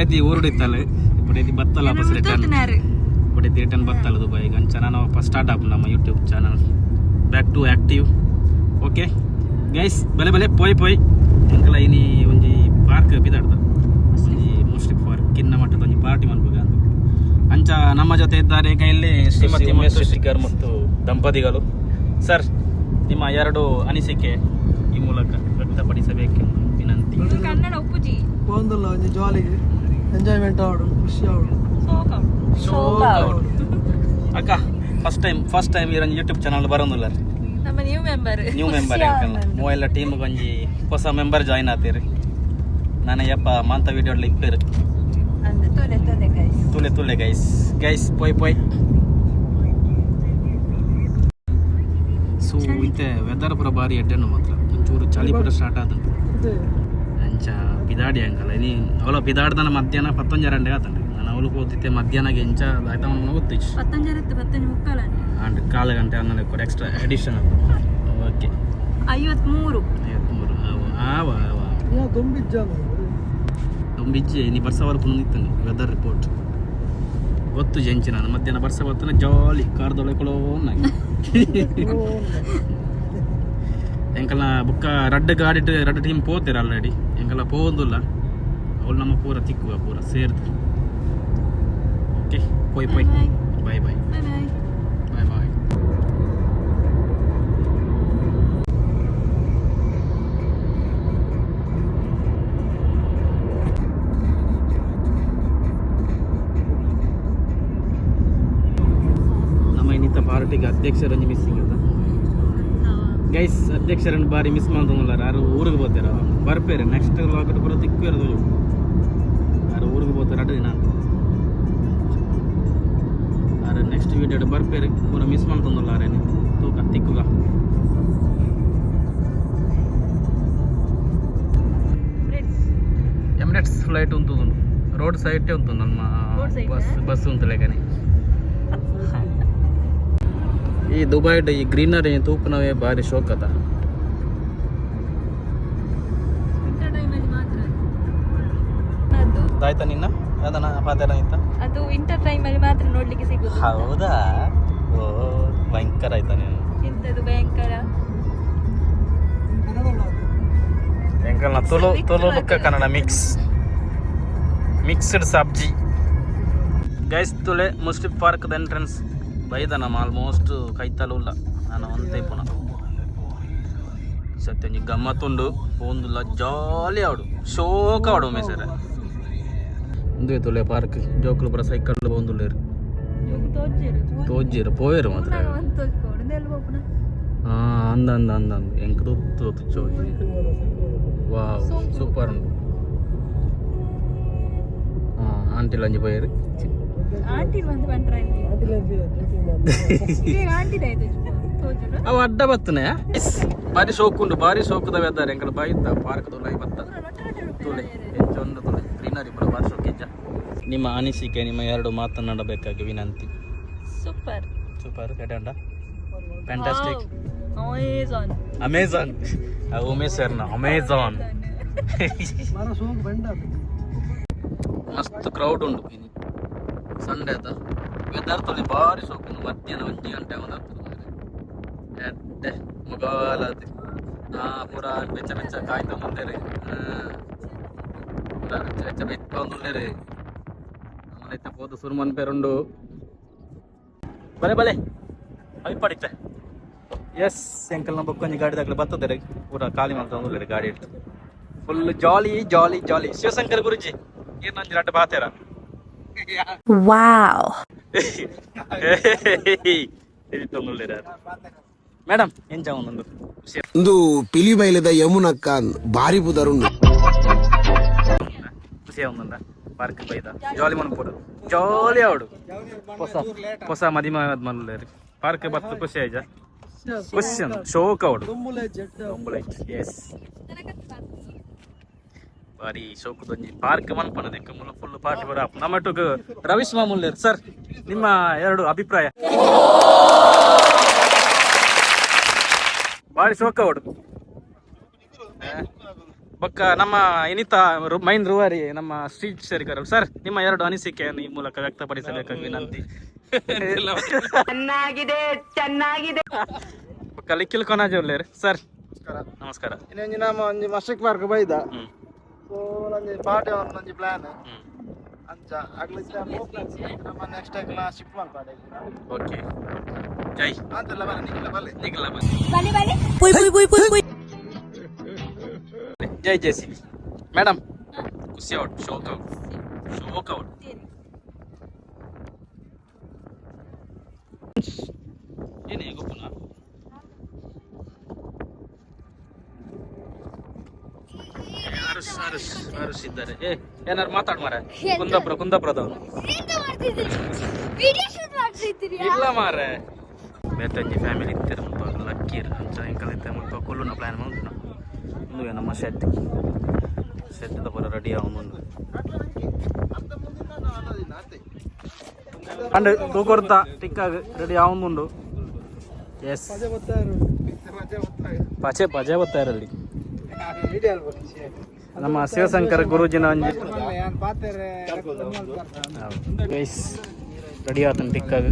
ಐತಿ ಊರುಡಿತ್ತಲ್ಲ ఇప్పుడు ఇది బత్తల వాపస్ ఇప్పుడు ఇది రిటర్న్ బత్తల దుబాయ్ గంచ ನಾನು ವಾಪಸ್ ಸ್ಟಾರ್ಟ್ ಆಪ್ ನಮ್ಮ YouTube channel back to active okay guys ಬಲೆ ಬಲೆ ಪೋಯ್ ಎಂಕಲ ಇನಿ ಒಂಜಿ ಪಾರ್ಕ್ ಬಿದಾಡ್ದ ಒಂಜಿ ಮುಸ್ಲಿಂ ಪಾರ್ಕ್ ಕಿನ್ನ ಮಟ್ಟದ ಒಂಜಿ ಪಾರ್ಟಿ ಮನ್ಪುಗ ಅಂಚ ನಮ್ಮ ಜೊತೆ ಇದ್ದಾರೆ ಕೈಯಲ್ಲಿ ಶ್ರೀಮತಿ ಉಮೇಶ್ ಶೆಟ್ಟಿಗಾರ್ ಮತ್ತು ದಂಪತಿಗಳು. ಸರ್, ನಿಮ್ಮ 2 ಅನಿಸಿಕೆ ಈ ಮೂಲಕ ವ್ಯಕ್ತಪಡಿಸಬೇಕೆಂದು ವಿನಂತಿ. ಕನ್ನಡ ಉಪ್ಪುಜಿ ಒಂದಲ್ಲ ಒಂಜಿ ಜಾಲಿಗೆ ಎಂಜಾಯ್ಮೆಂಟ್ ಆವಡು, ಖುಷಿ ಆವಡು, ಶೋಕ ಅಕ್ಕ ಫಸ್ಟ್ ಟೈಮ್ ಈ ಯೂಟ್ಯೂಬ್ ಚಾನಲ್ ಬರೋದಿಲ್ಲ ನಮ್ಮ ನ್ಯೂ ಮೆಂಬರ್ ಮೂವೆಲ್ಲ ಟೀಮ್ ಒಂಜಿ ಹೊಸ ಮೆಂಬರ್ ಜಾಯಿನ್ ಆತೀರಿ. ನಾನು ಯಪ್ಪ ಮಾಂತ ವಿಡಿಯೋಡ್ಲಿ ಇಪ್ಪೇರು ತುಲೆ ಗೈಸ್ ಪೋಯ್ ಸೊ ಇಂತೆ ವೆದರ್ ಪೂರ ಬಾರಿ ಎಡ್ಡೆಣ್ಣು ಮಾತ್ರ ಒಂಚೂರು ಚಳಿ ಪೂರ ಸ್ಟಾರ್ಟ್ ಆದ ಅಂಚ ಪಿದಾಡಿ ಅಂಕಲ್ಲ ನೀ ಅವಳ ಪಿದಾಡ್ದನ ಮಧ್ಯಾಹ್ನ 11 ಗಂಟೆಗೆ ಆತಂಡ್ರಿ. ನಾನು ಅವಳು ಹೋಗ್ತಿದ್ದೆ ಮಧ್ಯಾಹ್ನಗೆ ಎಂಚ ಆಯ್ತಾ ಅವನು ಗೊತ್ತಿತ್ತು 15 ಅಂಡ್ 1/4 ಗಂಟೆ ಅನ್ನೋದು ಕೂಡ ಎಕ್ಸ್ಟ್ರಾ ಅಡಿಷನ್ ಓಕೆ 53 ತೊಂಬಿಜ್ಜೆ ನೀ ಬರ್ಸ ವರ್ಕು ನಿಂತಾನೆ ವೆದರ್ ರಿಪೋರ್ಟ್ ಗೊತ್ತು ಜಂಚಿ ನಾನು ಮಧ್ಯಾಹ್ನ ಬರ್ಸ ಬರ್ತಾನೆ ಜಾಲಿ ಕಾರ್ದೊಳಕೊಳ್ಳೋ ಎಂಕಲ್ಲ ಬುಕ್ಕ ರಡ್ಡ್ ಟೀಮ್ ಪೋತೀರ ಆಲ್ರೆಡಿ ಎಂಕಲ್ಲ ಪೋದಿಲ್ಲ ಅವಳು ನಮ್ಮ ಪೂರ ತಿಕ್ಕುವ ಪೂರ ಸೇರ್ದು ಓಕೆ ಪೋಯ್ ಬಾಯ್ ಬಾಯ್ ಪಾರ್ಟಿಗೆ ಅಧ್ಯಕ್ಷರನ್ನು ಮಿಸ್ಸಿಂಗ್ ಅದ ಗೈಸ್. ಅಧ್ಯಕ್ಷರನ್ನು ಬಾರಿ ಮಿಸ್ ಮಾಡ್ತಂಗಲ್ಲ ಯಾರು ಊರಿಗೆ ಬೋತಾರ ಬರ್ಪೇರೆ ನೆಕ್ಸ್ಟ್ ಲಾಕೆಟ್ ಬರೋ ತಿಕ್ಕು ಇರೋದು ಯಾರು ಊರಿಗೆ ಬೋತಾರೆ 2 ದಿನ ಯಾರು ನೆಕ್ಸ್ಟ್ ವೀಡಿಯೋ ಬರ್ಪೇರೆ ಪೂರ ಮಿಸ್ ಮಾಡ್ತಂದಲ್ಲ ಯಾರೇನು ತೂಕ ತಿಕ್ಕುಗ ಎಮಿರೇಟ್ಸ್ ಫ್ಲೈಟ್ ಉಂಟು ರೋಡ್ ಸೈಡ್ ಉಂಟು ನಮ್ಮ ಬಸ್ ಉಂಟು ಈ ದುಬೈಡ್ ಈ ಗ್ರೀನರಿ ತೂಪನವೇ ಭಾರಿ ಶೋಕ್ ಅದ. ಆಯ್ತಾ ನಿನ್ನ ಅದನ್ನ ಪಾತ್ರ ಆಯ್ತಾ ಅದು ವಿಂಟರ್ ಟೈಮ್ ಅಲ್ಲಿ ಮಾತ್ರ ನೋಡ್ಲಿಕ್ಕೆ ಸಿಗುದು. ಹೌದಾ? ಓ ಭಯಂಕರ ಆಯ್ತಾ ನೀನು? ಎಂತದು ಭಯಂಕರ? ಎಂಕಲ್ನ ತುಳು ಬುಕ್ಕ ಕನ್ನಡ ಮಿಕ್ಸ್ಡ್ ಸಬ್ಜಿ ಗೈಸ್. ತುಲೆ ಮುಸ್ಲಿಂ ಪಾರ್ಕ್ ಎಂಟ್ರೆನ್ಸ್ ಬೈದ ನಮ್ಮ ಆಲ್ಮೋಸ್ಟ್ ಕೈತಲುಲ್ಲ ನಾನು ಒಂದೇ ಪುನಃ ಸತ್ಯ ಗಮ್ಮತ್ತುಂಡು ಒಂದುಲ್ಲ ಜಾಲಿ ಆಡು ಶೋಕ ಆಡು ಮೇಸರ ಒಂದೇ ತುಲೆ ಪಾರ್ಕ್ ಜೋಕುಲು ಪುರ ಸೈಕಲ್ ಬಂದುಲ್ಲೇರು ತೋಜ್ಜೇರು ಪೋಯರು ಮಾತ್ರ ಅಂದ ಎಂಕ್ ತೂತು ಚೋಜಿ ವಾವ್ ಸೂಪರ್ ಉಂಡು. ಆಂಟಿಲ್ ಅಂಜಿ ಪೋಯರು ಅವು ಅಡ್ಡ ಬತ್ತನೆ ಬಾರಿ ಶೋಕುಂಡು ಬಾರಿ ಶೋಕದ ವೆದರ್ ಎಂಕಲ್ ಬಾಯಿದ್ದ ಪಾರ್ಕ್ ತುಲೆ ಬತ್ತ ತುಲೆ ಒಂದು ತುಲೆ ಗ್ರೀನರಿ ಪುರ ಬಾರಿ ಶೋಕಿಜ್ಜ. ನಿಮ್ಮ ಅನಿಸಿಕೆ ನಿಮ್ಮ 2 ಮಾತನಾಡಬೇಕಾಗಿ ವಿನಂತಿ. ಸೂಪರ್ ಕೆಟ್ಟಂಡ ಫ್ಯಾಂಟಾಸ್ಟಿಕ್ ಅಮೆಜಾನ್ ಉಮೇಶ್ ಸರ್ನ ಅಮೆಜಾನ್ ಮಸ್ತ್ ಕ್ರೌಡ್ ಉಂಟು ಸಂಡೇ ಅದ ವೆದರ್ ತೊಲೆ ಭಾರಿ ಸೋಕು ಮಧ್ಯಾಹ್ನ 1 ಗಂಟೆ ಎಡ್ಡೆ ಮುಗಾಲದು ಪೂರ ಬೆಚ್ಚ ಕಾಯ್ತ ಮುಂದೆ ಪೂರ ಬೆಚ್ಚ ಬೆಚ್ಚ ನಮ್ಮನೈತೆ ಹೋದ ಸುರ್ಮನ್ ಪೇರುಂಡು ಬಲೆ ಅವಿ ಪಡಿತೆ ಎಸ್ ಎಂಕಲ್ ನಮ್ಮ ಬಕ್ಕೊಂಜಿ ಗಾಡಿ ದಾಖಲೆ ಬರ್ತದೆ ಪೂರ ಖಾಲಿ ಮಾಡ್ತಾ ಗಾಡಿ ಇಟ್ಟು ಫುಲ್ ಜಾಲಿ ಶಿವಶಂಕರ್ ಗುರುಜಿ ಏನಂದ್ರೆ ಅಡ್ಡ ಬಾತೇರ ವಾವ್ ಮೇಡಮ್ ಎಂಚ ಒಂದೊಂದು ಒಂದು ಪಿಲಿ ಬೈಲದ ಯಮುನಕ್ಕ ಬಾರಿ ಬುದರುಂಡು ಖುಷಿ ಒಂದೊಂದ ಪಾರ್ಕ್ ಬೈದ ಜಾಲಿ ಮನ್ಪುರ ಜಾಲಿ ಆವಡು ಹೊಸ ಮದಿಮ ಮಲ್ಲೇರಿ ಪಾರ್ಕ್ ಬತ್ತು ಖುಷಿ ಆಯ್ಜ ಖುಷಿ ಶೋಕ ಆವಡು ಎಸ್ ಬಾರಿ ಶೋಕದೊಂಜಿ ಪಾರ್ಕ್ ಮನ್ಪನದೆ ಮುಲ್ಲ ಫುಲ್ ಪಾರ್ಟಿ ಬರ ನಮ್ಮಟುಗ್ ರವೀಶ್ ಮಾಮೂಲ್ಯರ್ ಸರ್ ನಿಮ್ಮ 2 ಅಭಿಪ್ರಾಯ. ಬಾರಿ ಶೋಕ ಆವಡು ಪಕ್ಕ ನಮ್ಮ ಇನಿತಾ ಮೈನ್ ರೂವಾರಿ ನಮ್ಮ ಸ್ಟ್ರೀಟ್ ಸೇರಿಕರು ಸರ್, ನಿಮ್ಮ 2 ಅನಿಸಿಕೆಯನ್ನು ಈ ಮೂಲಕ ವ್ಯಕ್ತಪಡಿಸಬೇಕಾಗಿ ವಿನಂತಿ. ಚೆನ್ನಾಗಿದೆ ಪಕ್ಕ ಲಿಖಿಲ್ ಕೊನಾಜೋರ್ಲೇರ್ ಸರ್, ನಮಸ್ಕಾರ. ಇನ್ನೊಂದು ನಮ್ಮ ಒಂಜಿ ಮಸ್ಟಿಕ್ ಪಾರ್ಕ್ ಬೈದ ಸೊ ನಂಜಿ ಪಾರ್ಟಿ ಒಂಜಿ ಪ್ಲಾನ್ ಅಂಚ ಆಗ್ಲಿಕ್ಕೆ ನಮ್ಮ ನೆಕ್ಸ್ಟ್ ಕ್ಲಾಸ್ ಶಿಫ್ಟ್ ಮಾಡ್ತಾರೆ. ಓಕೆ ಜೈ ಅಂತೆಲ್ಲ ಬಲ್ಲ ನಿಖಿಲ ಬಲ್ಲ ಜೈ JCB ಮೇಡಮ್. ಖುಷಿ ಔಟ್ ಶೋಕ್ ಔಟ್ ಏನೇ ಗೊಪ್ಪನ ಅರುಷ್ ಇದ್ದಾರೆ. ಏನಾರು ಮಾತಾಡ್ ಮಾರ, ಕುಂದಾಪುರದವನು ಇಲ್ಲ ಮಾರೆ. ಬೇತಂಜಿ ಫ್ಯಾಮಿಲಿ ಇತ್ತರ ಮುಲ್ಪ ಲಕ್ಕೀರ್ ಸಾಯಂಕಾಲ ಇತ್ತ ಮುಲ್ಪ ಕೊಲ್ಲುನ ಪ್ಲಾನ್ ಮಾಡ್ತು. ಮುಂದೆ ನಮ್ಮ ಶೆಡ್ ಪೂರ ರೆಡಿ ಆಗುಂದು ಅಂಡ್ ತೂಕೊರ್ತ ಟಿಕ್ಕಾಗ ರೆಡಿ ಆಗುಂದುಂಡು. ಎಸ್ ಪಜೆ ಬತ್ತಾರಲ್ಲಿ ನಮ್ಮ ಶಿವಶಂಕರ ಗುರೂಜಿನ ಒಂಜಿ ಗೈಸ್ ರೆಡಿ ಆತನ ಟಿಕ್ಕಾಗ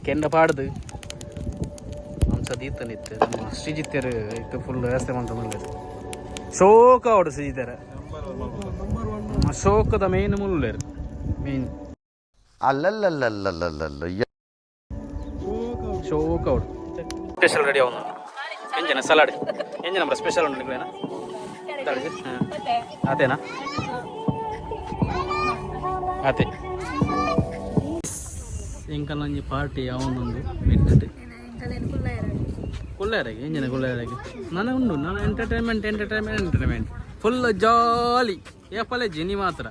ಕೆಂಡ ಪಾಡ್ದು ದೀತನಿತ್ತು. ನಮ್ಮ ಶ್ರೀಜಿತ್ಯರು ಇತ್ತು ಫುಲ್ ವ್ಯವಸ್ಥೆ ಮಾಡ್ತಾರೆ. ಶೋಕ ಅವಡು ಶ್ರೀಜಿತ್ಯರ ಶೋಕದ ಮೇನ್ ಮುಲ್ಲೇರು ಮೇನ್ ಶೋಕ ಅವಡು ಸ್ಪೆಷಲ್ ರೆಡಿ ಆಗ ಎಂಜನ ಸಲಾಡ್ ಎಂಜನ ನಮ್ಮ ಸ್ಪೆಷಲ್ ಉಂಟು ನಿಗಳೇನ ಅದೇನಾ ಅದೇ ಎಂಕಲ್ ಒಂಜಿ ಪಾರ್ಟಿ ಯಾವೊಂದೊಂದು ಮಿಡ್ ಕುಳ್ಳೇರಾಗಿ ಎಂಜಿನ ಕುಳ್ಳೇರಾಗಿ ನನಗೆ ಉಂಡು. ನಾನು ಎಂಟರ್ಟೈನ್ಮೆಂಟ್ ಫುಲ್ ಜಾಲಿ ಏಪಲೇಜ್ ನೀ ಮಾತ್ರ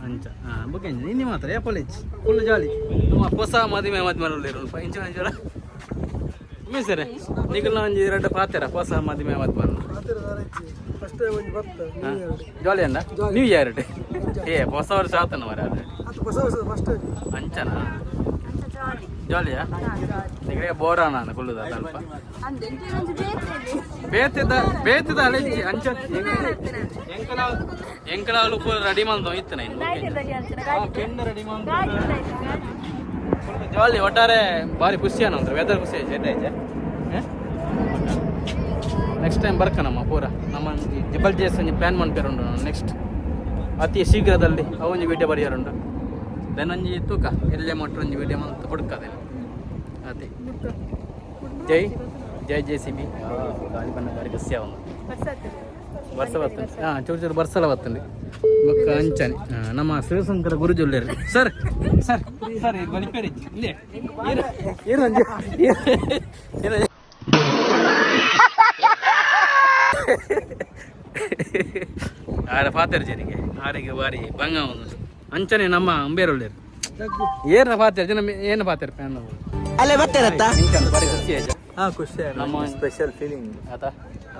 ಅಂಚ ಬುಕ್ ನೀ ಮಾತ್ರ ಏಪಲೇಜ್ ಫುಲ್ ಜಾಲಿ. ನಮ್ಮ ಹೊಸ ಮದುವೆ ಇಂಚ ಮೀಸರೆ ನಿಗಲ್ ಒಂಜಿ 2 ಪಾತೆರ ಹೊಸ ಮದುವೆ ಜಾಲಿ ಅಂಡ ನ್ಯೂ ಇಯರ್ ಹೊಸ ವರ್ಷ ಆತನ ಮರ ಅಂಚನಾ ಜಾಲಿಯಾ ನಿಮಗೆ ಬೋರಾನ ಕುಲ್ಲುದ ಸ್ವಲ್ಪ ಬೇತದ ಅಲೆಜ್ಜಿ ಅಂಚ ಎಂಕಲಾಲು ಪೂರ ರೆಡಿ ಮಾಡ್ದು ಇತ್ತನ ಇನ್ನು ರೆಡಿ ಮಾಡ್ದು ಜಾಲಿ ಒಟ್ಟಾರೆ ಭಾರಿ ಖುಷಿ ಅನ್ನೋ ವೆದರ್ ಖುಷಿ ಐತೆ. ನೆಕ್ಸ್ಟ್ ಟೈಮ್ ಬರ್ಕನಮ್ಮ ಪೂರ ನಮ್ಮ ಜಿಬಲ್ ಜೇಸ್ ಒಂಜಿ ಪ್ಲ್ಯಾನ್ ಮಾಡ್ಪೇರುಂಡು. ನೆಕ್ಸ್ಟ್ ಅತಿ ಶೀಘ್ರದಲ್ಲಿ ಅವೊಂಜಿ ವಿಡಿಯೋ ಬರೆಯೋರುಂಡು. ದೆನ್ ಒಂಜಿ ತೂಕ ಎಲ್ಲೇ ಮಟ್ಟ ಒಂಜಿ ವಿಡಿಯೋ ಅಂತ ಹುಡುಕದೆ ಅದೇ. ಜೈ JCB ಗಾಳಿ ಬಣ್ಣ ಬಾರಿ ಖುಷಿ ಅವನು ವರ್ಷ ಬರ್ತಂడి ಚೂರು ಬರ್ಸಲ ಬರ್ತಂడి ಮಕ್ಕ ಅಂಚನೆ ನಮ್ಮ ಶಿವಶಂಕರ ಗುರುಜೊಲ್ಲೇರು ಸರ್ ಬಲಿಪೇರಿ ಇಲ್ಲೇ ಆರ ಪಾತೆರ್ ಜನಿಗೆ ಆರಿಗೆ ಬಾರಿ ಬಂಗ ಒಂದು ಅಂಚನೆ ನಮ್ಮ ಅಂಬೇರೊಳ್ಳೇರು ಏನ ಪಾತೆರ್ ಜನ ಏನು ಪಾತೆರ್ ಫ್ಯಾನ್ ಅಲ್ಲೇ ಬರ್ತಾರತ್ತ ಬಾರಿ ಖುಷಿ ಆಯ್ತು. ಖುಷಿ ನಮ್ಮ ಸ್ಪೆಷಲ್ ಫೀಲಿಂಗ್ ಆತ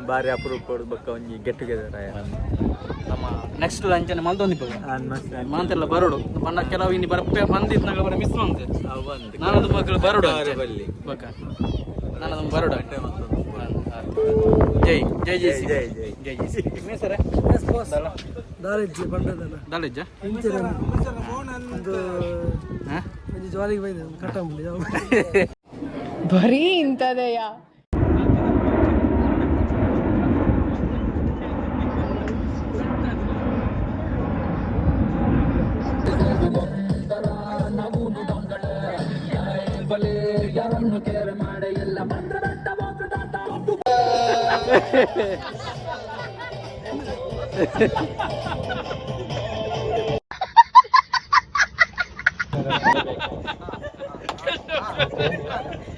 ಬಾರಿ ಅಪರೂಪ ಬಕ್ಕ ಒಂಜಿ ಗೆಟ್ ಟುಗೆದರ್ ನಮ್ಮ ನೆಕ್ಸ್ಟ್ ಅಂಚನೆ ಮಲ್ದೊಂದಿಪ್ಪ ಮಾಂತೆಲ್ಲ ಬರೋಡು ಬಣ್ಣ ಕೆಲವು ಇನ್ನು ಬರಪ್ಪೆ ಬಂದಿದ್ನಾಗ ಬರ ಮಿಸ್ ಮಾಡ್ತೆ ನಾನದು ಮಕ್ಕಳು ಬರೋಡು ಬಕ್ಕ ನಾನದು ಬರೋಡು ಜೈ ಸರ ದಾಳಿಜ್ಜಿ ಬಂಡದಲ್ಲ ದಾಳಿಜ್ಜ ಒಂದು ಜಾಲಿಗೆ ಬೈದ ಕಟ್ಟಂಬಲಿ ಬರೀ ಇಂಥದೆಯಾ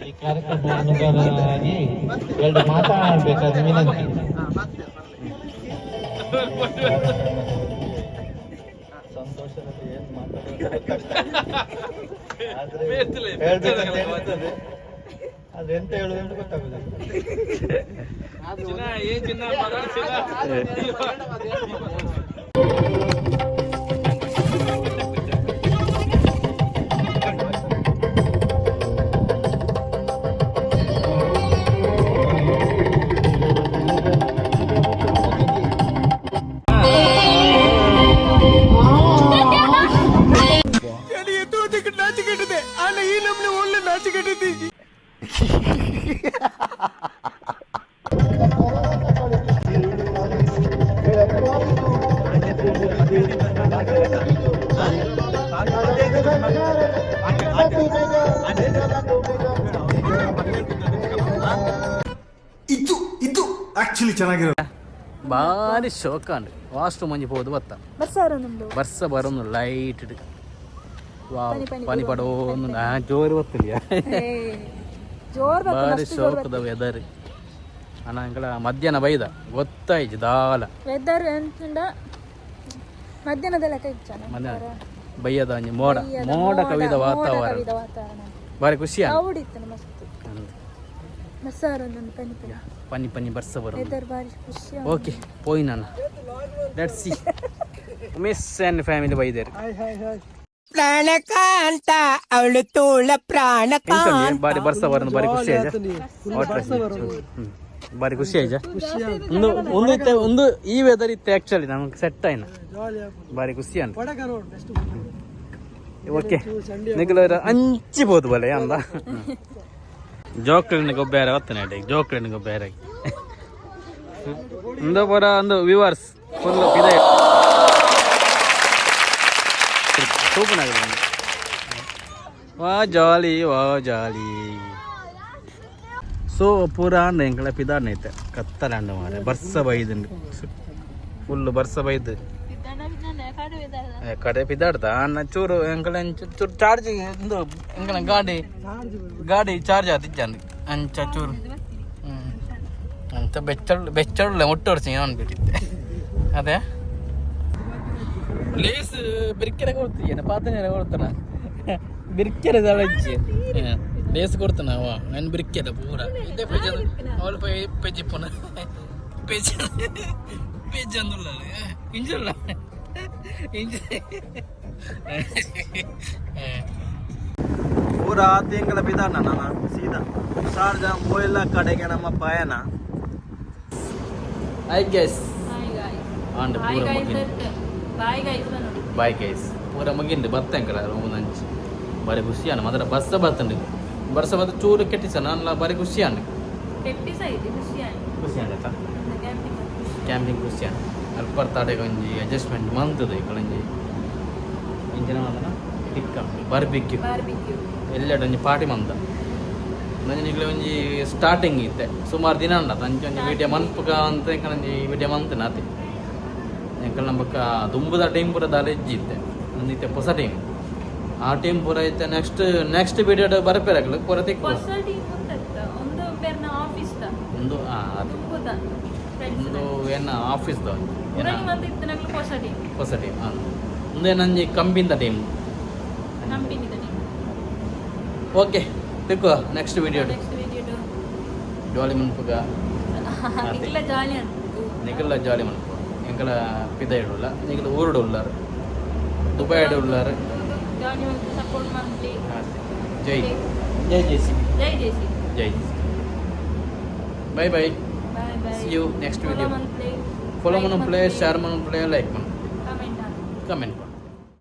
ಈ ಕಾರ್ಯಕ್ರಮವಾಗಿ 2 ಮಾತಾಡಬೇಕಾದ ವಿನಂತಿ. ಸಂತೋಷದಲ್ಲಿ ಏನು ಮಾತಾಡೋದು ಅದೆಂತ ಹೇಳುದು ಗೊತ್ತಾಗುದಿಲ್ಲ. ಆಕ್ಚುಲಿ ಚೆನ್ನಾಗಿರೋ ಭಾರಿ ಶೋಕಾಂಡ್ ವಾಸ್ಟ್ ಮಂಜಿ ಹೋದು ಬತ್ತ ಬರ್ಸ ಬರೋನು ಲೈಟ್ ಪನಿ ಪಡೋನು ಜೋರು ಗೊತ್ತಿಲ್ಲ ಭಾರಿ ಶೋಕದ ವೆದರ್ ಅನಂಗಳ ಮಧ್ಯಾಹ್ನ ಬೈದ ಗೊತ್ತಾಯ್ತು ದಾಲ ವೆದರ್ ಎಂತಂಡ ಮಧ್ಯಾಹ್ನದ ಲೆಕ್ಕ ಇಚ್ಚಾನ ಮಧ್ಯಾಹ್ನ ಬೈಯದ ಒಂಜಿ ಮೋಡ ಮೋಡ ಕವಿದ ವಾತಾವರಣ ಭಾರಿ ಖುಷಿ ಅವಡಿತ್ತು ಮಸ್ತ್ ಬಸ್ಸಾರ ಒಂದು ಪನಿ ಪನಿ ಪನಿ ಪನಿ ಬರ್ಸ ಬರೋ ವೆದರ್ ಭಾರಿ ಖುಷಿ ಓಕೆ ಪೋಯಿ ನಾನು let's see miss and family ಬೈದೇರು ಪ್ರಾಣಕಾಂತ ಅವಳು ತೋಳ ಪ್ರಾಣಕಾಂತ ಬಾರಿ ಬರ್ಸ ಬರೋದು ಬಾರಿ ಖುಷಿ ಆಯ್ತಾ ಬಾರಿ ಖುಷಿ ಆಯ್ತಾ ಒಂದು ಈ ವೆದರ್ ಇತ್ತು ಆಕ್ಚುಲಿ ನಮಗೆ ಸೆಟ್ ಆಯ್ನ ಬಾರಿ ಖುಷಿ ಅಂತ ಓಕೆ ನಿಗಲರ ಹಂಚಿಬೋದು ಬಲೆ ಅಂದ ಜೋಕ್ಲಿನ ಗೊಬ್ಬರ ಹೊತ್ತನೆ ಜೋಕ್ಲಿನ ಗೊಬ್ಬರ ಒಂದು ಬರ ಒಂದು ವ್ಯೂವರ್ಸ್ ಫುಲ್ ಇದೆ ಸೂಪನಾಗಿದೆ ವಾ ಜಾಲಿ ಸೊ ಪೂರ ಅಂಡ ಎಂಕಳ ಪಿದಾರ್ನ ಐತೆ ಕತ್ತಲ ಅಂಡ ಮಾರೆ ಬರ್ಸ ಬೈದು ಫುಲ್ ಬರ್ಸ ಬೈದು ಕಡೆ ಪಿದಾಡ್ದ ಅನ್ನ ಚೂರು ಎಂಕಳ ಚೂರು ಚಾರ್ಜ್ ಒಂದು ಎಂಕಳ ಗಾಡಿ ಚಾರ್ಜ್ ಆತಿಚ್ಚಂದು ಅಂಚ ಚೂರು ಅಂತ ಬೆಚ್ಚಳ್ಳೆ ಮುಟ್ಟೋಡ್ಸಿ ಅನ್ಬಿಟ್ಟಿದ್ದೆ ಅದೇ ಪ್ಲೇಸ್ ಬಿರ್ಕೆರೆ ಕೊಡ್ತೀಯ ಪಾತನೆರ ಕೊಡ್ತಾನ ಬಿರ್ಕೆರೆ ದಳಜ್ಜಿ ಪ್ಲೇಸ್ ಕೊಡ್ತಾನ ಅವ ನನ್ನ ಬಿರ್ಕೆರೆ ಪೂರ ಇದೇ ಪೇಜ್ ಅವಳ ಪೇಜ್ ಪುನ ಪೇಜ್ ಅಂದುಲ್ಲ ಇಂಜಲ್ಲ ಪೂರ ತಿಂಗಳ ಬಿದಾನ ನಾನು ಸೀದಾ ಶಾರ್ಜಾ ಮೊಯ್ಲ ಕಡೆಗೆ ನಮ್ಮ ಪಯಣ ಐ ಗೆಸ್ ಆಂಡ್ ಪೂರ ಮುಗಿಂದು ಬಾಯ್ ಗೈಸ್ ಪೂರ ಮುಗಿಂದು ಬರ್ತಂಕಲ ಒಂದಂಚು ಬಾರಿ ಖುಷಿಯಾನ ಮಾತ್ರ ಬಸ್ಸ ಬರ್ತಂಡು ಬರ್ಸ ಬತ್ತ ಚೂರು ಕೆಟ್ಟಿಸ ನಾನು ಬಾರಿ ಖುಷಿಯಾನ ಖುಷಿಯಾನ ಕ್ಯಾಂಪಿಂಗ್ ಖುಷಿಯಾನ ಅಲ್ಪ ತಾಡೆಗೆ ಒಂಜಿ ಅಡ್ಜಸ್ಟ್ಮೆಂಟ್ ಮಂತದ ಇಕ್ಕಳಂಜಿ ಇಂಜಿನ ಮಂದನ ಟಿಕ್ಕ ಬಾರ್ಬಿಕ್ಯೂ ಎಲ್ಲೆಡೆ ಒಂಜಿ ಪಾರ್ಟಿ ಮಂದ ನಂಜಿಗೆ ಒಂಜಿ ಸ್ಟಾರ್ಟಿಂಗ್ ಇತ್ತೆ ಸುಮಾರು ದಿನ ಅಂಡ ನಂಜಿ ಒಂಜಿ ವಿಡಿಯೋ ಮನ್ಪುಗ ಅಂತ ಎಂಕಲಂಜಿ ವಿಡಿಯೋ ಮಂತನ ಆತಿ ಎಂಕಲ್ ನಮ್ಮಕ್ಕ ದುಂಬುದ ಟೈಮ್ ಪೂರ ದಾಲೆಜ್ಜಿ ಇತ್ತೆ ನಂದಿತ್ತೆ ಹೊಸ ಟೈಮ್ ಆ ಟೈಮ್ ಪೂರ ಐತೆ ನೆಕ್ಸ್ಟ್ ವಿಡಿಯೋ ಬರಪೇರಾಗಲು ಪೂರ ತಿಕ್ಕು ಒಂದು ಅದು ಒಂದು ಏನು ಆಫೀಸ್ದ ಹೊಸ ಟೀಮ್ ಮುಂದೆ ನಂಜಿ ಕಂಬಿಂದ ಟೀಮ್ ಓಕೆ ತಿಕ್ಕೋ ನೆಕ್ಸ್ಟ್ ವಿಡಿಯೋ ಜಾಲಿ ಮನ್ಪುಗ ನಿಖಿಲ ಜಾಲಿ ಮನ್ಪು ಎಂಕಲ ಪಿದ ಇಡಲ್ಲ ನಿಖಿಲ ಊರುಡು ಉಳ್ಳಾರು ದುಬೈ ಇಡು ಉಳ್ಳಾರು ಜೈ ಜೈ ಜೇಸಿ ಜೈ bye bye see you next video follow manu play share manu play like manu comment